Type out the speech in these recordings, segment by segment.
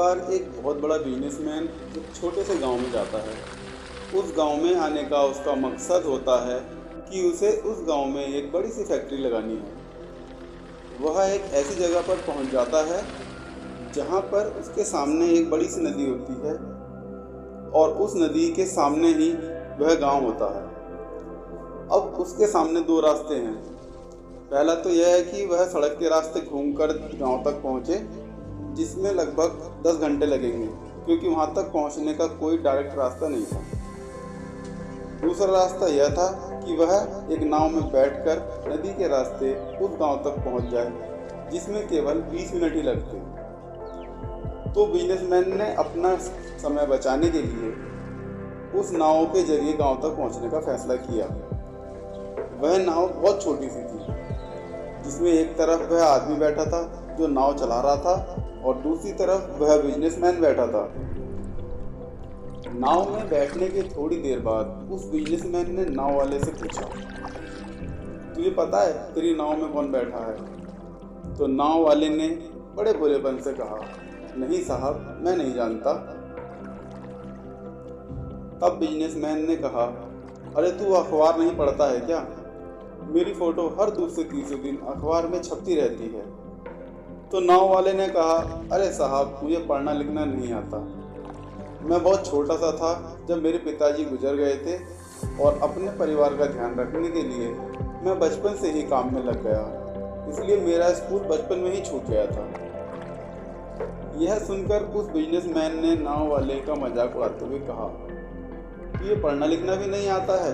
बार एक बहुत बड़ा बिजनेसमैन एक छोटे से गांव में जाता है। उस गांव में आने का उसका मकसद होता है कि उसे उस गांव में एक बड़ी सी फैक्ट्री लगानी है। वह एक ऐसी जगह पर पहुंच जाता है जहां पर उसके सामने एक बड़ी सी नदी होती है और उस नदी के सामने ही वह गांव होता है। अब उसके सामने दो रास्ते हैं। पहला तो यह है कि वह सड़क के रास्ते घूमकर गांव तक पहुंचे, जिसमें लगभग 10 घंटे लगेंगे क्योंकि वहां तक पहुंचने का कोई डायरेक्ट रास्ता नहीं था। दूसरा रास्ता यह था कि वह एक नाव में बैठकर नदी के रास्ते उस गांव तक पहुंच जाए, जिसमें केवल 20 मिनट ही लगते। तो बिजनेसमैन ने अपना समय बचाने के लिए उस नाव के जरिए गांव तक पहुंचने का फैसला किया। वह नाव बहुत छोटी सी थी, जिसमें एक तरफ वह आदमी बैठा था जो नाव चला रहा था और दूसरी तरफ वह बिजनेसमैन बैठा था। नाव में बैठने के थोड़ी देर बाद उस बिजनेसमैन ने नाव वाले से पूछा, तुझे पता है तेरी नाव में कौन बैठा है? तो नाव वाले ने बड़े भोलेपन से कहा, नहीं साहब, मैं नहीं जानता। तब बिजनेसमैन ने कहा, अरे तू अखबार नहीं पढ़ता है क्या? मेरी फोटो हर दूसरे तीसरे दिन अखबार में छपती रहती है। तो नाव वाले ने कहा, अरे साहब, मुझे पढ़ना लिखना नहीं आता। मैं बहुत छोटा सा था जब मेरे पिताजी गुजर गए थे और अपने परिवार का ध्यान रखने के लिए मैं बचपन से ही काम में लग गया, इसलिए मेरा स्कूल बचपन में ही छूट गया था। यह सुनकर उस बिजनेसमैन ने नाव वाले का मजाक उड़ाते हुए कहा, ये पढ़ना लिखना भी नहीं आता है,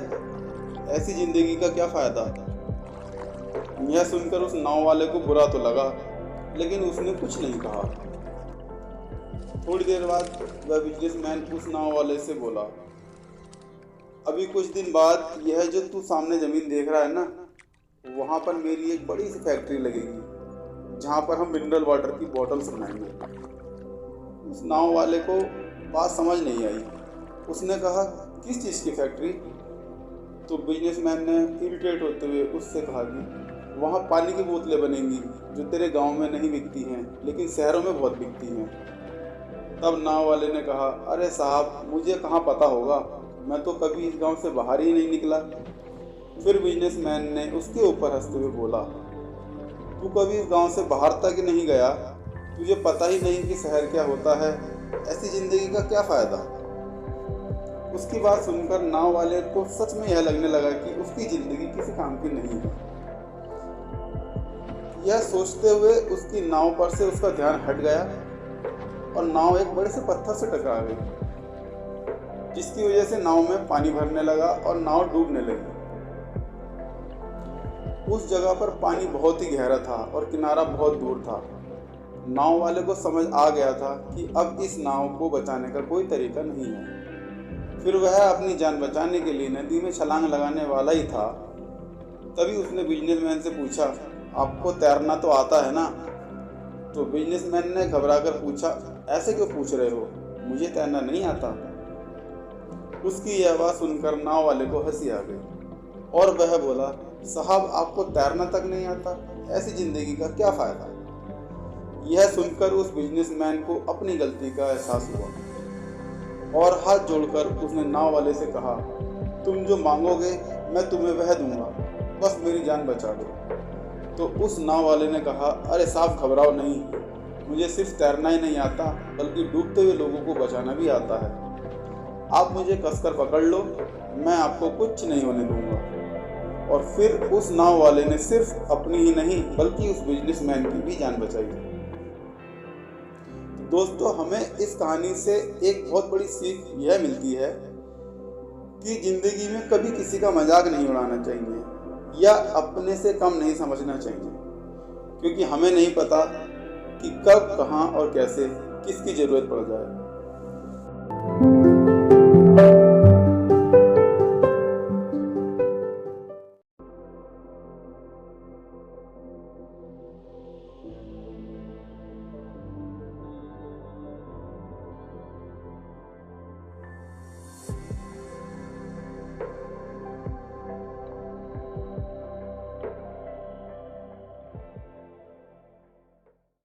ऐसी जिंदगी का क्या फायदा? यह सुनकर उस नाव वाले को बुरा तो लगा, लेकिन उसने कुछ नहीं कहा। थोड़ी देर बाद वह बिजनेसमैन उस नाव वाले से बोला, अभी कुछ दिन बाद यह जो तू सामने ज़मीन देख रहा है ना, वहाँ पर मेरी एक बड़ी सी फैक्ट्री लगेगी जहाँ पर हम मिनरल वाटर की बॉटल्स बनाएंगे। उस नाव वाले को बात समझ नहीं आई। उसने कहा, किस चीज़ की फैक्ट्री? तो बिजनेसमैन ने इरिटेट होते हुए उससे कहा कि वहाँ पानी की बोतलें बनेंगी जो तेरे गांव में नहीं बिकती हैं लेकिन शहरों में बहुत बिकती हैं। तब नाव वाले ने कहा, अरे साहब, मुझे कहाँ पता होगा, मैं तो कभी इस गांव से बाहर ही नहीं निकला। फिर बिजनेसमैन ने उसके ऊपर हंसते हुए बोला, तू कभी इस गांव से बाहर तक नहीं गया, तुझे पता ही नहीं कि शहर क्या होता है, ऐसी ज़िंदगी का क्या फ़ायदा? उसकी बात सुनकर नाव वाले को सच में यह लगने लगा कि उसकी ज़िंदगी किसी काम की नहीं है। यह सोचते हुए उसकी नाव पर से उसका ध्यान हट गया और नाव एक बड़े से पत्थर से टकरा गई, जिसकी वजह से नाव में पानी भरने लगा और नाव डूबने लगी। उस जगह पर पानी बहुत ही गहरा था और किनारा बहुत दूर था। नाव वाले को समझ आ गया था कि अब इस नाव को बचाने का कोई तरीका नहीं है। फिर वह अपनी जान बचाने के लिए नदी में छलांग लगाने वाला ही था। तभी उसने बिजनेसमैन से पूछा, आपको तैरना तो आता है ना? तो बिजनेसमैन ने घबराकर पूछा, ऐसे क्यों पूछ रहे हो, मुझे तैरना नहीं आता। उसकी यह बात सुनकर नाव वाले को हंसी आ गई और वह बोला, साहब, आपको तैरना तक नहीं आता, ऐसी जिंदगी का क्या फायदा? यह सुनकर उस बिजनेसमैन को अपनी गलती का एहसास हुआ और हाथ जोड़कर उसने नाव वाले से कहा, तुम जो मांगोगे मैं तुम्हें वह दूंगा, बस मेरी जान बचा दो। तो उस नाव वाले ने कहा, अरे साहब, घबराओ नहीं, मुझे सिर्फ तैरना ही नहीं आता बल्कि डूबते हुए लोगों को बचाना भी आता है। आप मुझे कसकर पकड़ लो, मैं आपको कुछ नहीं होने दूंगा। और फिर उस नाव वाले ने सिर्फ अपनी ही नहीं बल्कि उस बिजनेसमैन की भी जान बचाई। दोस्तों, हमें इस कहानी से एक बहुत बड़ी सीख यह मिलती है कि ज़िंदगी में कभी किसी का मजाक नहीं उड़ाना चाहिए या अपने से कम नहीं समझना चाहिए, क्योंकि हमें नहीं पता कि कब, कहाँ और कैसे किसकी ज़रूरत पड़ जाए।